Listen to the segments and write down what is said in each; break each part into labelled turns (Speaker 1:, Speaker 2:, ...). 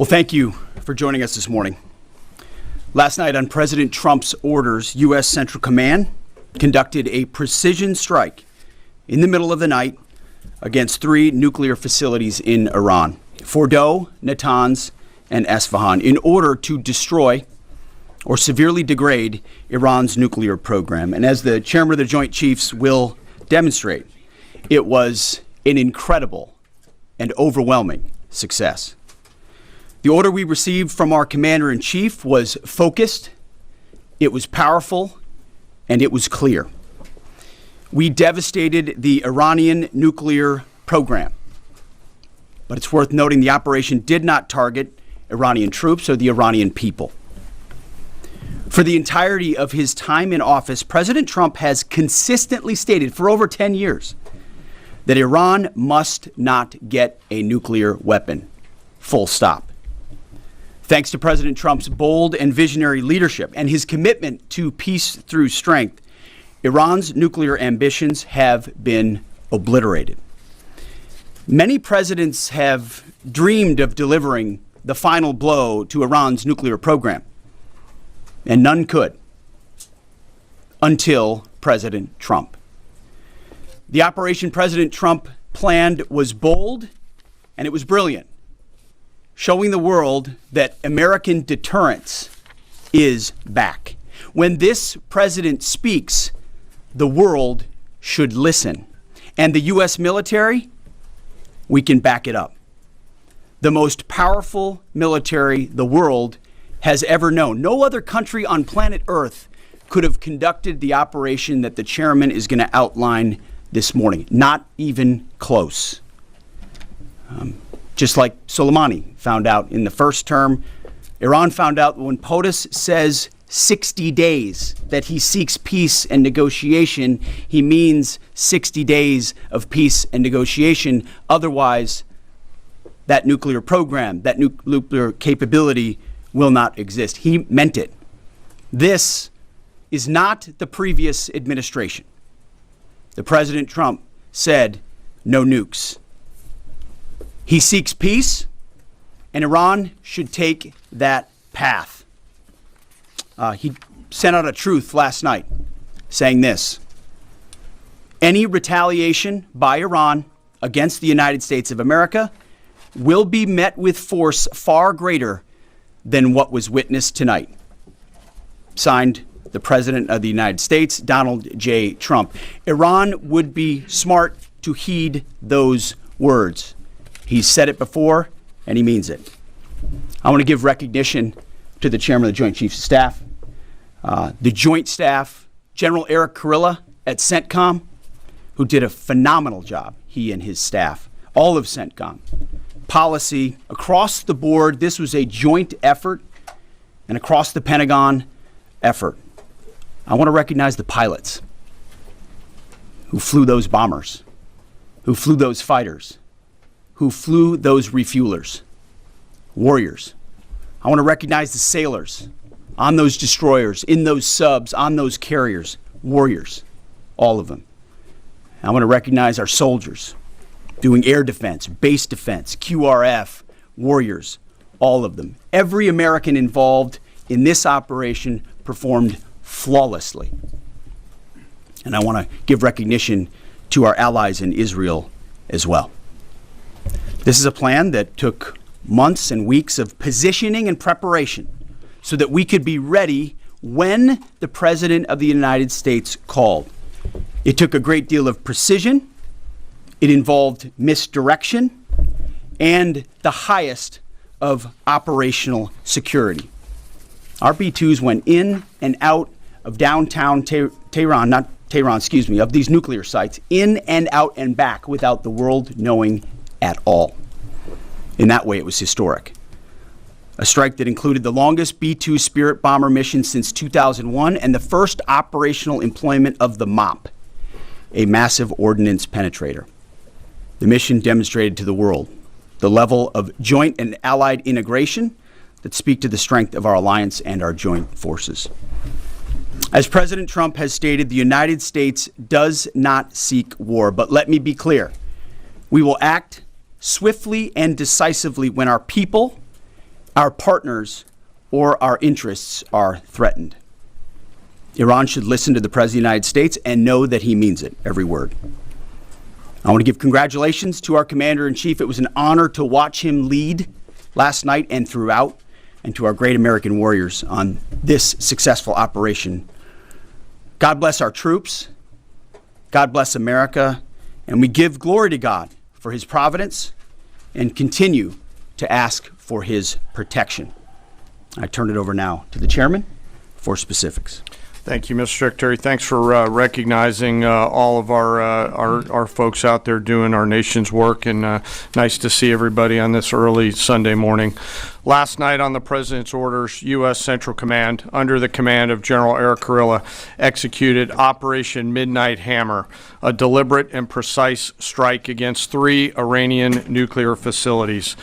Speaker 1: Well, thank you for joining us this morning. Last night, on President Trump's orders, U.S. Central Command conducted a precision strike in the middle of the night against 3 nuclear facilities in Iran, Fordow, Natanz, and Esfahan, in order to destroy or severely degrade Iran's nuclear program. And as the chairman of the Joint Chiefs will demonstrate, it was an incredible and overwhelming success. The order we received from our commander-in-chief was focused, it was powerful, and it was clear. We devastated the Iranian nuclear program. But it's worth noting the operation did not target Iranian troops or the Iranian people. For the entirety of his time in office, President Trump has consistently stated for over 10 years that Iran must not get a nuclear weapon. Full stop. Thanks to President Trump's bold and visionary leadership and his commitment to peace through strength, Iran's nuclear ambitions have been obliterated. Many presidents have dreamed of delivering the final blow to Iran's nuclear program, and none could until President Trump. The operation President Trump planned was bold and it was brilliant, showing the world that American deterrence is back. When this president speaks, the world should listen. And the U.S. military, we can back it up. The most powerful military the world has ever known. No other country on planet Earth could have conducted the operation that the chairman is going to outline this morning. Not even close. Just like Soleimani found out in the first term, Iran found out when POTUS says 60 days that he seeks peace and negotiation, he means 60 days of peace and negotiation. Otherwise, that nuclear program, that nuclear capability will not exist. He meant it. This is not the previous administration. The President Trump said no nukes. He seeks peace, and Iran should take that path. He sent out a truth last night saying this: any retaliation by Iran against the United States of America will be met with force far greater than what was witnessed tonight. Signed, the President of the United States, Donald J. Trump. Iran would be smart to heed those words. He's said it before, and he means it. I want to give recognition to the Chairman of the Joint Chiefs of Staff, the Joint Staff, General Eric Kurilla at CENTCOM, who did a phenomenal job, he and his staff, all of CENTCOM. Policy, across the board, this was a joint effort, and across the Pentagon effort. I want to recognize the pilots who flew those bombers, who flew those fighters, who flew those refuelers, warriors. I want to recognize the sailors on those destroyers, in those subs, on those carriers, warriors, all of them. I want to recognize our soldiers doing air defense, base defense, QRF, warriors, all of them. Every American involved in this operation performed flawlessly. And I want to give recognition to our allies in Israel as well. This is a plan that took months and weeks of positioning and preparation so that we could be ready when the President of the United States called. It took a great deal of precision. It involved misdirection and the highest of operational security. Our B-2s went in and out of downtown Tehran, of these nuclear sites, in and out and back without the world knowing at all. In that way, it was historic. A strike that included the longest B-2 Spirit bomber mission since 2001 and the first operational employment of the MOP, a massive ordnance penetrator. The mission demonstrated to the world the level of joint and allied integration that speak to the strength of our alliance and our joint forces. As President Trump has stated, the United States does not seek war, but let me be clear. We will act swiftly and decisively when our people our partners or our interests are threatened. Iran should listen to the President of the United States and know that he means it, every word. I want to give congratulations to our Commander-in-Chief. It was an honor to watch him lead last night and throughout, and to our great American warriors on this successful operation. God bless our troops. God bless America. And we give glory to God for his providence and continue to ask for his protection. I turn it over now to the chairman for specifics.
Speaker 2: Thank you, Mr. Secretary. Thanks for recognizing all of our folks out there doing our nation's work, and nice to see everybody on this early Sunday morning. Last night, on the President's orders, U.S. Central Command, under the command of General Eric Kurilla, executed Operation Midnight Hammer, a deliberate and precise strike against 3 Iranian nuclear facilities.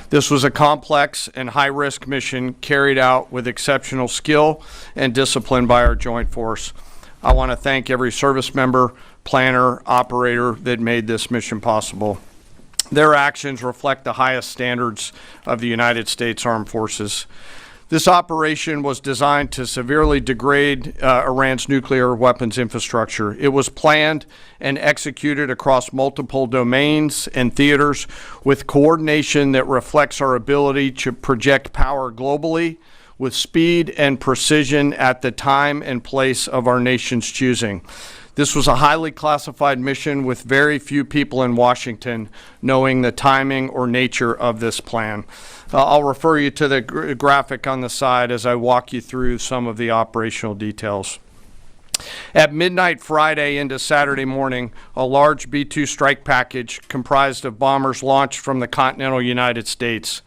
Speaker 2: This was a complex and high-risk mission carried out with exceptional skill and discipline by our joint force. I want to thank every service member, planner, operator that made this mission possible. Their actions reflect the highest standards of the United States Armed Forces. This operation was designed to severely degrade Iran's nuclear weapons infrastructure. It was planned and executed across multiple domains and theaters with coordination that reflects our ability to project power globally with speed and precision at the time and place of our nation's choosing. This was a highly classified mission with very few people in Washington knowing the timing or nature of this plan. I'll refer you to the graphic on the side as I walk you through some of the operational details. At midnight Friday into Saturday morning, a large B-2 strike package comprised of bombers launched from the continental United States.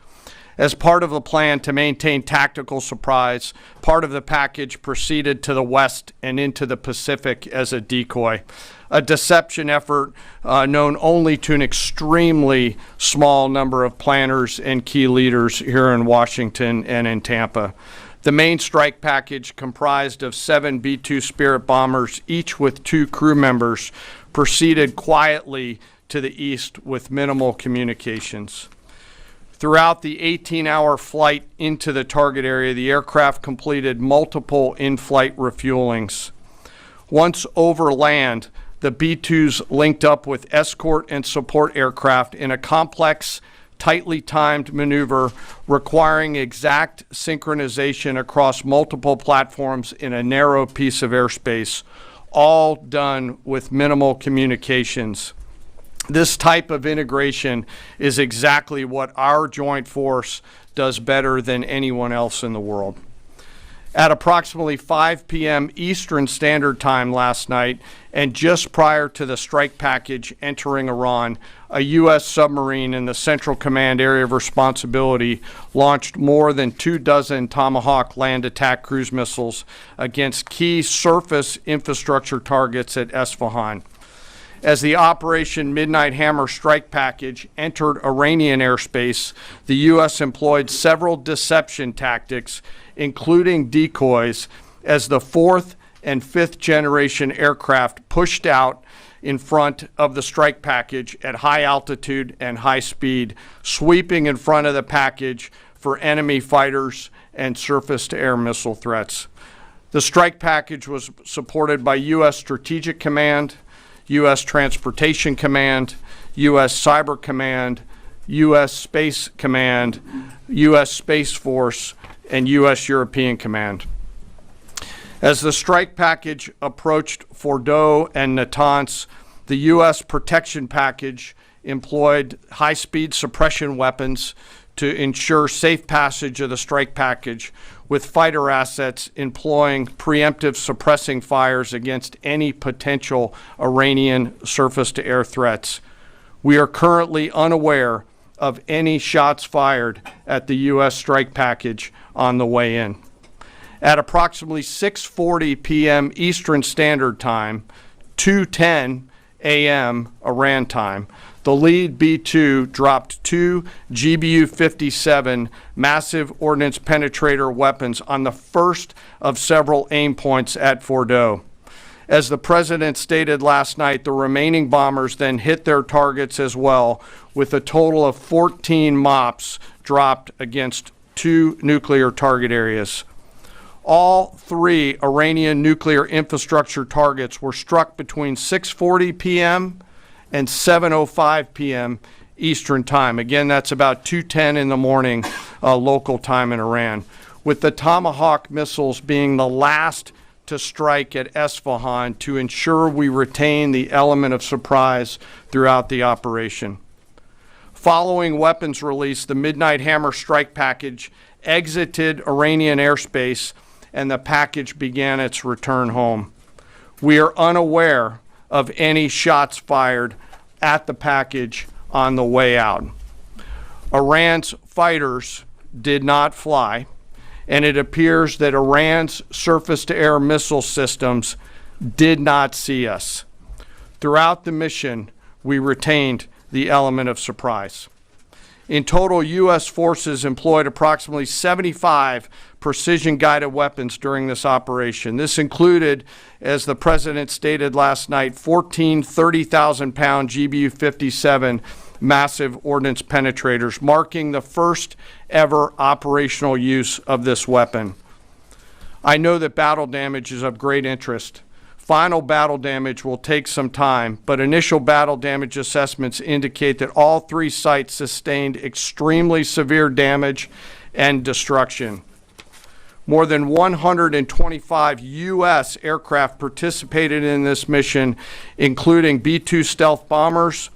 Speaker 2: As part of the plan to maintain tactical surprise, part of the package proceeded to the west and into the Pacific as a decoy, a deception effort known only to an extremely small number of planners and key leaders here in Washington and in Tampa. The main strike package, comprised of 7 B-2 Spirit bombers, each with 2 crew members, proceeded quietly to the east with minimal communications. Throughout the 18-hour flight into the target area, the aircraft completed multiple in-flight refuelings. Once over land, the B-2s linked up with escort and support aircraft in a complex, tightly timed maneuver requiring exact synchronization across multiple platforms in a narrow piece of airspace, all done with minimal communications. This type of integration is exactly what our joint force does better than anyone else in the world. At approximately 5 p.m. Eastern Standard Time last night, and just prior to the strike package entering Iran, a U.S. submarine in the Central Command area of responsibility launched more than 24 Tomahawk land attack cruise missiles against key surface infrastructure targets at Esfahan. As the Operation Midnight Hammer strike package entered Iranian airspace, the U.S. employed several deception tactics, including decoys, as the 4th and 5th generation aircraft pushed out in front of the strike package at high altitude and high speed, sweeping in front of the package for enemy fighters and surface-to-air missile threats. The strike package was supported by U.S. Strategic Command, U.S. Transportation Command, U.S. Cyber Command, U.S. Space Command, U.S. Space Force, and U.S. European Command. As the strike package approached Fordo and Natanz, the U.S. protection package employed high-speed suppression weapons to ensure safe passage of the strike package, with fighter assets employing preemptive suppressing fires against any potential Iranian surface-to-air threats. We are currently unaware of any shots fired at the U.S. strike package on the way in. At approximately 6:40 p.m. Eastern Standard Time, 2:10 a.m. Iran time, the lead B-2 dropped 2 GBU-57 massive ordnance penetrator weapons on the first of several aim points at Fordo. As the president stated last night, the remaining bombers then hit their targets as well, with a total of 14 MOPs dropped against 2 nuclear target areas. All 3 Iranian nuclear infrastructure targets were struck between 6:40 p.m. and 7:05 p.m. Eastern Time. Again, that's about 2:10 in the morning local time in Iran, with the Tomahawk missiles being the last to strike at Esfahan to ensure we retain the element of surprise throughout the operation. Following weapons release, the Midnight Hammer strike package exited Iranian airspace and the package began its return home. We are unaware of any shots fired at the package on the way out. Iran's fighters did not fly, and it appears that Iran's surface-to-air missile systems did not see us. Throughout the mission, we retained the element of surprise. In total, U.S. forces employed approximately 75 precision-guided weapons during this operation. This included, as the President stated last night, 14 30,000-pound GBU-57 massive ordnance penetrators, marking the first ever operational use of this weapon. I know that battle damage is of great interest. Final battle damage will take some time, but initial battle damage assessments indicate that all 3 sites sustained extremely severe damage and destruction. More than 125 U.S. aircraft participated in this mission, including B-2 stealth bombers,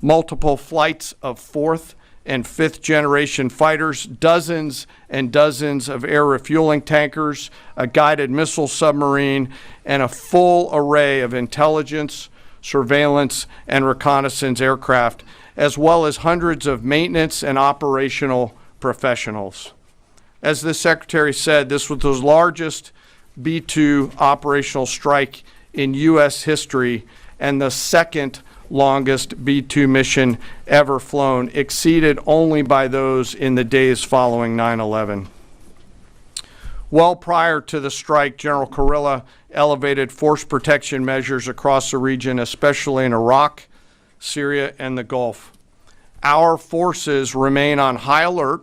Speaker 2: multiple flights of 4th and 5th generation fighters, dozens and dozens of air refueling tankers, a guided missile submarine, and a full array of intelligence, surveillance, and reconnaissance aircraft, as well as hundreds of maintenance and operational professionals. As the Secretary said, this was the largest B-2 operational strike in U.S. history and the second longest B-2 mission ever flown, exceeded only by those in the days following 9/11. Well prior to the strike, General Kurilla elevated force protection measures across the region, especially in Iraq, Syria, and the Gulf. Our forces remain on high alert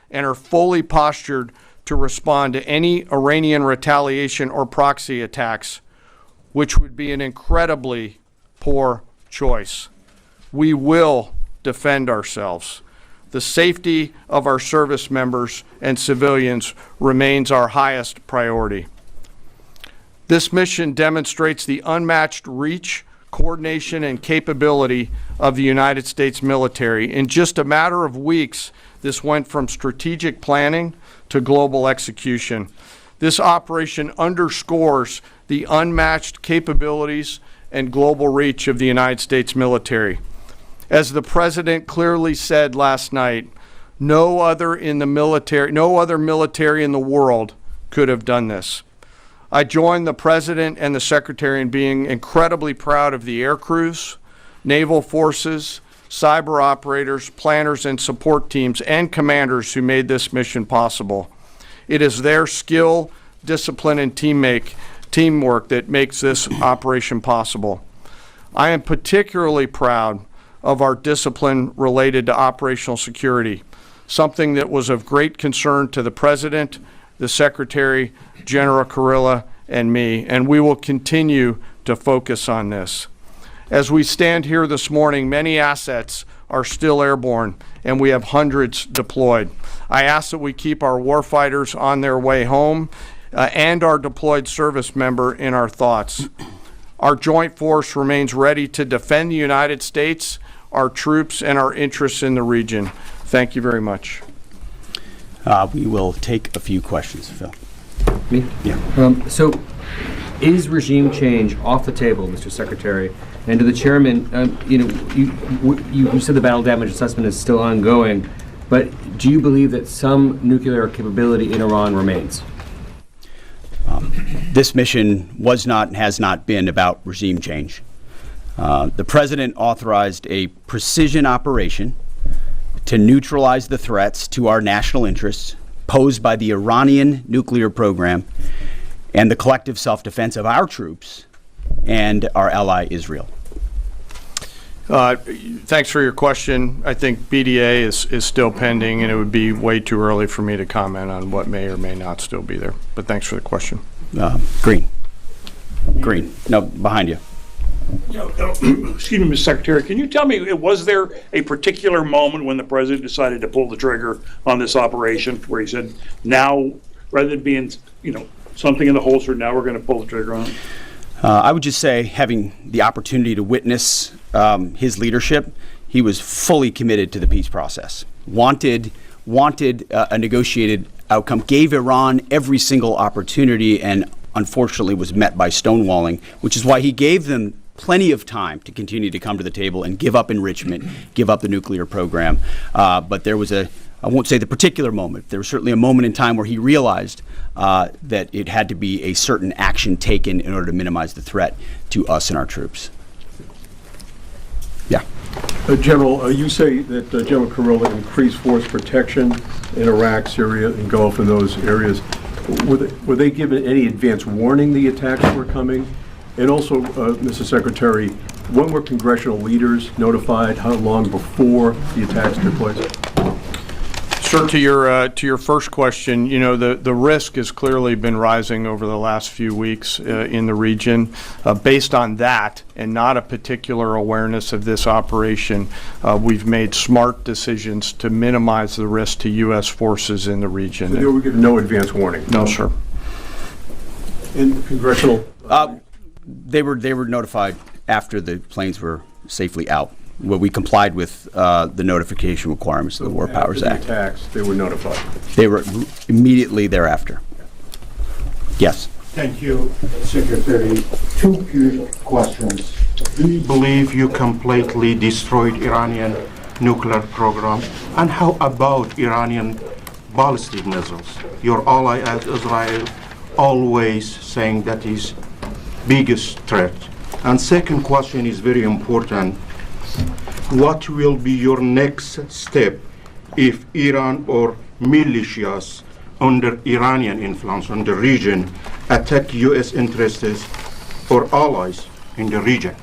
Speaker 2: and are fully postured to respond to any Iranian retaliation or proxy attacks, which would be an incredibly poor choice. We will defend ourselves. The safety of our service members and civilians remains our highest priority. This mission demonstrates the unmatched reach, coordination, and capability of the United States military. In just a matter of weeks, this went from strategic planning to global execution. This operation underscores the unmatched capabilities and global reach of the United States military. As the President clearly said last night, no other military in the world could have done this. I join the President and the Secretary in being incredibly proud of the air crews, naval forces, cyber operators, planners, and support teams, and commanders who made this mission possible. It is their skill, discipline, and teamwork that makes this operation possible. I am particularly proud of our discipline related to operational security, something that was of great concern to the President, the Secretary, General Kurilla, and me, and we will continue to focus on this. As we stand here this morning, many assets are still airborne, and we have hundreds deployed. I ask that we keep our warfighters on their way home and our deployed service member in our thoughts. Our joint force remains ready to defend the United States, our troops, and our interests in the region. Thank you very much.
Speaker 1: We will take a few questions, Phil.
Speaker 3: Me?
Speaker 1: Yeah.
Speaker 3: So, is regime change off the table, Mr. Secretary? And to the Chairman, you said the battle damage assessment is still ongoing, but do you believe that some nuclear capability in Iran remains?
Speaker 1: This mission was not and has not been about regime change. The President authorized a precision operation to neutralize the threats to our national interests posed by the Iranian nuclear program and the collective self-defense of our troops and our ally Israel.
Speaker 2: Thanks for your question. I think BDA is still pending, and it would be way too early for me to comment on what may or may not still be there. But thanks for the question.
Speaker 1: Green. No, behind you.
Speaker 4: Excuse me, Mr. Secretary, can you tell me, was there a particular moment when the president decided to pull the trigger on this operation where he said, now, rather than being, something in the holster, now we're going to pull the trigger on it?
Speaker 1: I would just say, having the opportunity to witness his leadership, he was fully committed to the peace process. Wanted a negotiated outcome, gave Iran every single opportunity, and unfortunately was met by stonewalling, which is why he gave them plenty of time to continue to come to the table and give up enrichment, give up the nuclear program. But there was I won't say the particular moment, there was certainly a moment in time where he realized that it had to be a certain action taken in order to minimize the threat to us and our troops. Yeah.
Speaker 5: General, you say that General Kurilla increased force protection in Iraq, Syria, and Gulf, and those areas. Were they given any advance warning the attacks were coming? And also, Mr. Secretary, when were congressional leaders notified? How long before the attacks took place?
Speaker 2: Sir, to your first question, the risk has clearly been rising over the last few weeks in the region. Based on that, and not a particular awareness of this operation, we've made smart decisions to minimize the risk to U.S. forces in the region.
Speaker 5: So they were given no advance warning?
Speaker 2: No, sir.
Speaker 5: In congressional?
Speaker 1: They were notified after the planes were safely out. Well, we complied with the notification requirements of the War Powers Act.
Speaker 5: After the attacks, they were notified?
Speaker 1: They were immediately thereafter. Yes.
Speaker 6: Thank you, Secretary. Two quick questions. Do you believe you completely destroyed Iranian nuclear program? And how about Iranian ballistic missiles? Your ally as Israel always saying that is biggest threat. And second question is very important. What will be your next step if Iran or militias under Iranian influence in the region attack U.S. interests or allies in the region?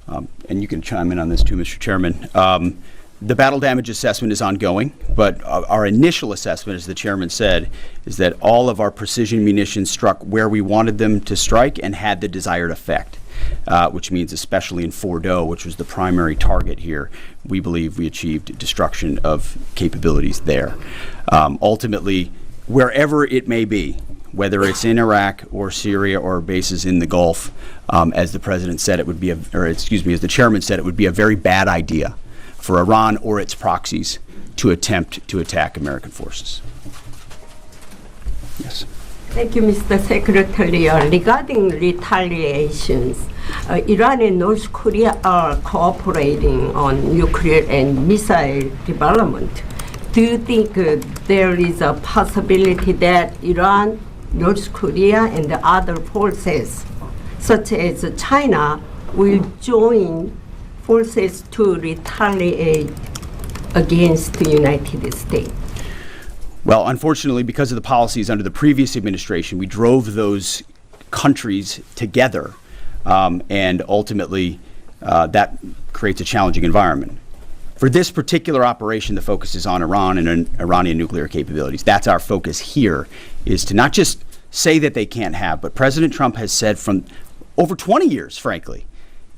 Speaker 1: And you can chime in on this too, Mr. Chairman. The battle damage assessment is ongoing, but our initial assessment, as the chairman said, is that all of our precision munitions struck where we wanted them to strike and had the desired effect. Which means especially in Fordo, which was the primary target here, we believe we achieved destruction of capabilities there. Ultimately, wherever it may be, whether it's in Iraq or Syria or bases in the Gulf, as the president said, it would be as the chairman said, it would be a very bad idea for Iran or its proxies to attempt to attack American forces. Yes.
Speaker 7: Thank you, Mr. Secretary. Regarding retaliations, Iran and North Korea are cooperating on nuclear and missile development. Do you think there is a possibility that Iran, North Korea, and the other forces, such as China, will join forces to retaliate against the United States?
Speaker 1: Well, unfortunately, because of the policies under the previous administration, we drove those countries together, and ultimately that creates a challenging environment. For this particular operation, the focus is on Iran and Iranian nuclear capabilities. That's our focus here, is to not just say that they can't have, but President Trump has said from over 20 years, frankly,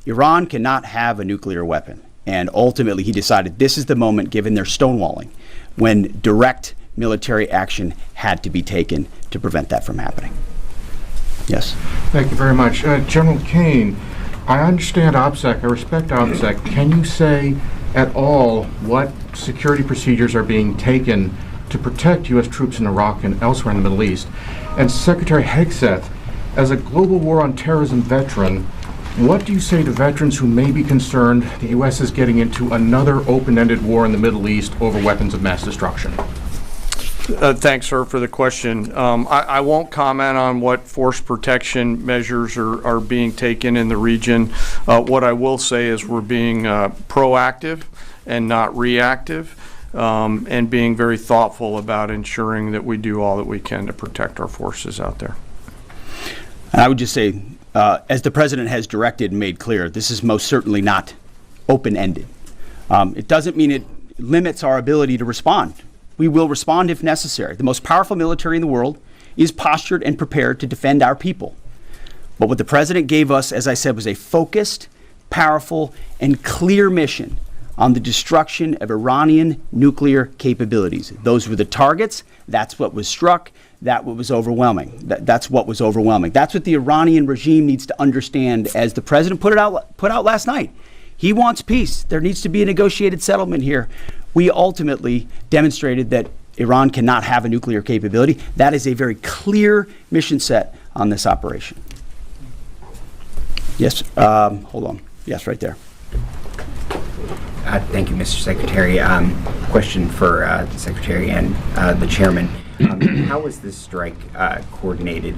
Speaker 1: Iran cannot have a nuclear weapon. And ultimately, he decided this is the moment, given their stonewalling, when direct military action had to be taken to prevent that from happening. Yes.
Speaker 8: Thank you very much. General Kane, I understand OPSEC, I respect OPSEC. Can you say at all what security procedures are being taken to protect U.S. troops in Iraq and elsewhere in the Middle East? And Secretary Hegseth, as a global war on terrorism veteran, what do you say to veterans who may be concerned the U.S. is getting into another open-ended war in the Middle East over weapons of mass destruction?
Speaker 2: Thanks, sir, for the question. I won't comment on what force protection measures are being taken in the region. What I will say is we're being proactive and not reactive, and being very thoughtful about ensuring that we do all that we can to protect our forces out there.
Speaker 1: And I would just say, as the president has directed and made clear, this is most certainly not open-ended. It doesn't mean it limits our ability to respond. We will respond if necessary. The most powerful military in the world is postured and prepared to defend our people. But what the president gave us, as I said, was a focused, powerful, and clear mission on the destruction of Iranian nuclear capabilities. Those were the targets. That's what was struck. That's what was overwhelming. That's what was overwhelming. That's what the Iranian regime needs to understand, as the president put out last night. He wants peace. There needs to be a negotiated settlement here. We ultimately demonstrated that Iran cannot have a nuclear capability. That is a very clear mission set on this operation. Yes, hold on. Yes, right there.
Speaker 9: Thank you, Mr. Secretary. Question for the Secretary and the Chairman. How was this strike coordinated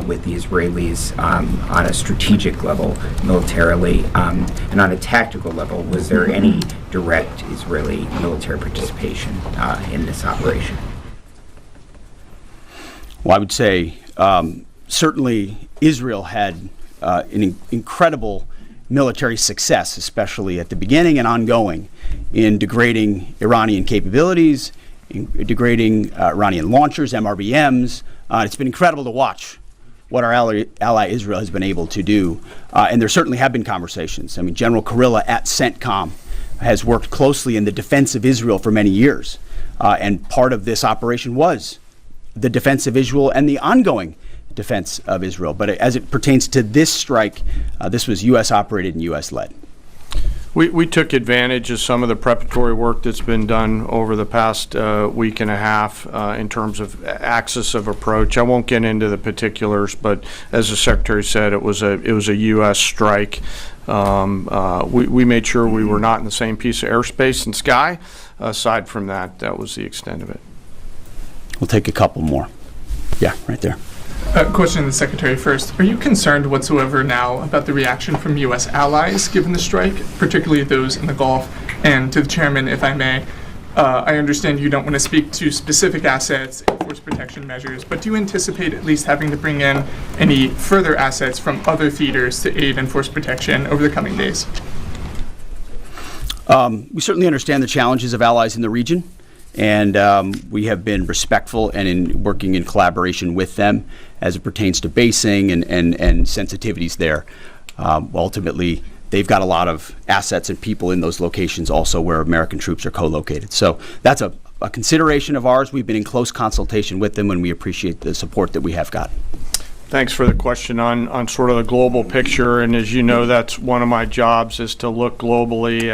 Speaker 9: with the Israelis on a strategic level, militarily, and on a tactical level? Was there any direct Israeli military participation in this operation?
Speaker 1: Well, I would say certainly Israel had an incredible military success, especially at the beginning and ongoing, in degrading Iranian capabilities, in degrading Iranian launchers, MRBMs. It's been incredible to watch what our ally Israel has been able to do. And there certainly have been conversations. I mean, General Kurilla at CENTCOM has worked closely in the defense of Israel for many years. And part of this operation was the defense of Israel and the ongoing defense of Israel. But as it pertains to this strike, this was U.S. operated and U.S. led.
Speaker 2: We took advantage of some of the preparatory work that's been done over the past week and a half in terms of axis of approach. I won't get into the particulars, but as the Secretary said, it was a U.S. strike. We made sure we were not in the same piece of airspace and sky. Aside from that, that was the extent of it.
Speaker 1: We'll take a couple more. Yeah, right there.
Speaker 10: Question to the Secretary first. Are you concerned whatsoever now about the reaction from U.S. allies given the strike, particularly those in the Gulf? And to the Chairman, if I may, I understand you don't want to speak to specific assets and force protection measures, but do you anticipate at least having to bring in any further assets from other theaters to aid in force protection over the coming days?
Speaker 1: We certainly understand the challenges of allies in the region. And we have been respectful and in working in collaboration with them as it pertains to basing and sensitivities there. Ultimately, they've got a lot of assets and people in those locations also where American troops are co-located. So that's a consideration of ours. We've been in close consultation with them, and we appreciate the support that we have got.
Speaker 2: Thanks for the question on sort of the global picture, and as you know, that's one of my jobs, is to look globally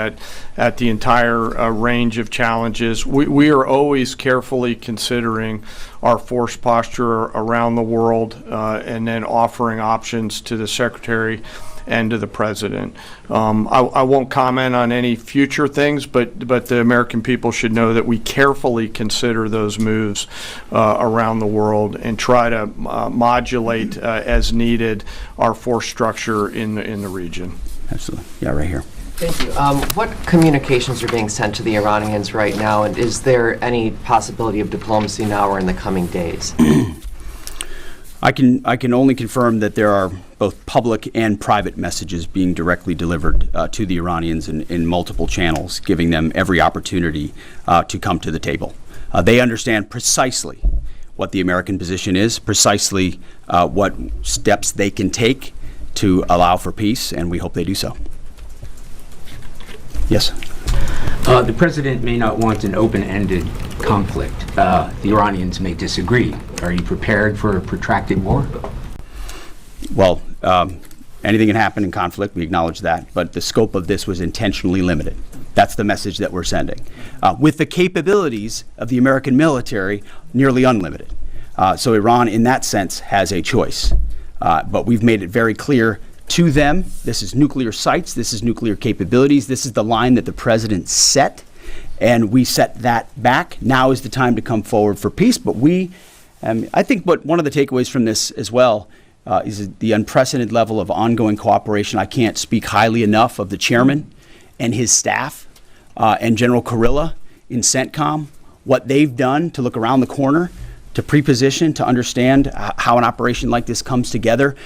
Speaker 2: at the entire range of challenges. We are always carefully considering our force posture around the world and then offering options to the Secretary and to the President. I won't comment on any future things, but the American people should know that we carefully consider those moves around the world and try to modulate as needed our force structure in the region.
Speaker 1: Absolutely. Yeah, right here.
Speaker 11: Thank you. What communications are being sent to the Iranians right now, and is there any possibility of diplomacy now or in the coming days?
Speaker 1: I can only confirm that there are both public and private messages being directly delivered to the Iranians in multiple channels, giving them every opportunity to come to the table. They understand precisely what the American position is, precisely what steps they can take to allow for peace, and we hope they do so. Yes.
Speaker 12: The president may not want an open-ended conflict. The Iranians may disagree. Are you prepared for a protracted war?
Speaker 1: Well, anything can happen in conflict. We acknowledge that. But the scope of this was intentionally limited. That's the message that we're sending. With the capabilities of the American military, nearly unlimited. So Iran, in that sense, has a choice. But we've made it very clear to them, this is nuclear sites, this is nuclear capabilities, this is the line that the president set, and we set that back. Now is the time to come forward for peace. But I think one of the takeaways from this as well is the unprecedented level of ongoing cooperation. I can't speak highly enough of the chairman and his staff and General Kurilla in CENTCOM, what they've done to look around the corner, to pre-position, to understand how an operation like this comes together.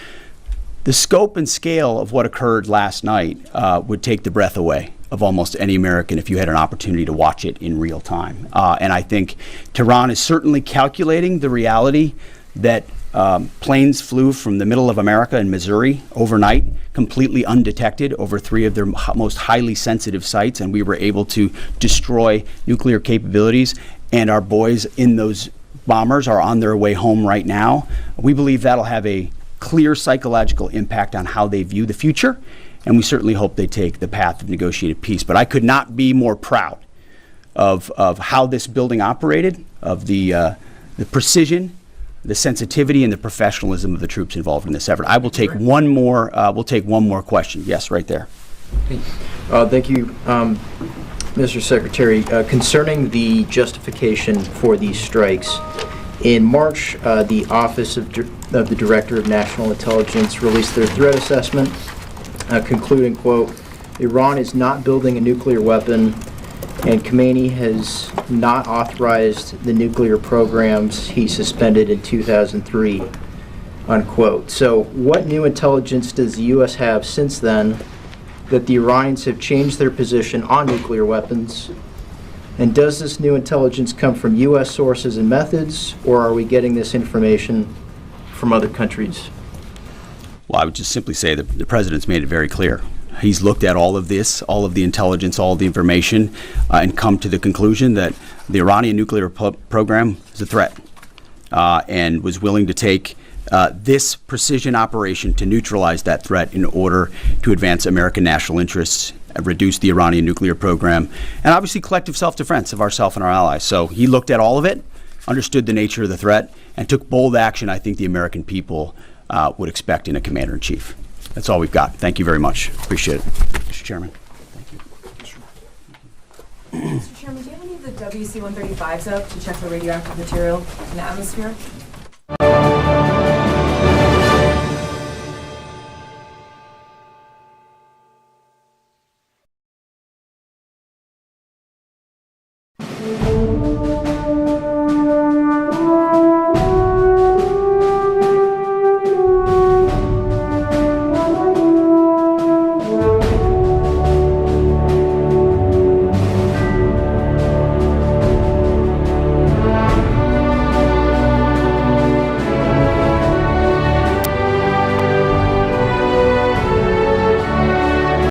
Speaker 1: The scope and scale of what occurred last night would take the breath away of almost any American if you had an opportunity to watch it in real time. And I think Tehran is certainly calculating the reality that planes flew from the middle of America in Missouri overnight, completely undetected, over 3 of their most highly sensitive sites, and we were able to destroy nuclear capabilities, and our boys in those bombers are on their way home right now. We believe that'll have a clear psychological impact on how they view the future, and we certainly hope they take the path of negotiated peace. But I could not be more proud of how this building operated, of the precision, the sensitivity, and the professionalism of the troops involved in this effort. I will take one more. We'll take one more question. Yes, right there.
Speaker 13: Thank you, Mr. Secretary. Concerning the justification for these strikes, in March, the Office of the Director of National Intelligence released their threat assessment, concluding, quote, Iran is not building a nuclear weapon, and Khamenei has not authorized the nuclear programs he suspended in 2003, unquote. So what new intelligence does the U.S. have since then that the Iranians have changed their position on nuclear weapons? And does this new intelligence come from U.S. sources and methods, or are we getting this information from other countries?
Speaker 1: Well, I would just simply say that the president's made it very clear. He's looked at all of this, all of the intelligence, all of the information, and come to the conclusion that the Iranian nuclear program is a threat, and was willing to take this precision operation to neutralize that threat in order to advance American national interests, reduce the Iranian nuclear program, and obviously collective self-defense of ourselves and our allies. So he looked at all of it, understood the nature of the threat, and took bold action I think the American people would expect in a commander-in-chief. That's all we've got. Thank you very much. Appreciate it. Mr. Chairman. Thank you.
Speaker 14: Mr. Chairman, do you have any of the WC-135s up to check for radioactive material in the atmosphere?